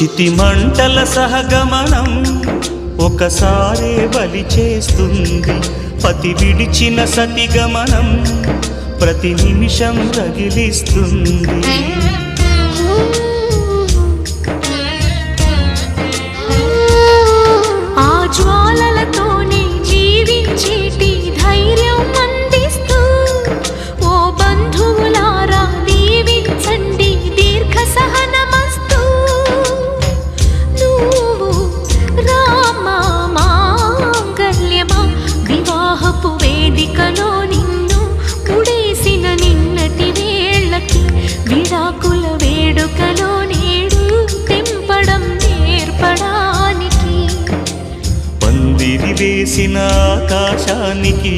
చితిమంటల సహగమనం ఒకసారే బలి చేస్తుంది. పతి విడిచిన సతిగమనం ప్రతి నిమిషం రగిలిస్తుంది. ఆ జ్వాలలతోనే జీవించేటి ధైర్యం అందిస్తూ ఓ బంధువులారా దీవించండి దీర్ఘ సహనమస్తు. నువ్వు రామా మాంగళ్యమా వివాహపు వేదికలో నిన్ను ముడేసిన నిన్నటి వేళ్ళకి విడాకుల వేడుకలో నేడు తెంపడం నేర్పడానికి పందిరి వేసిన ఆకాశానికి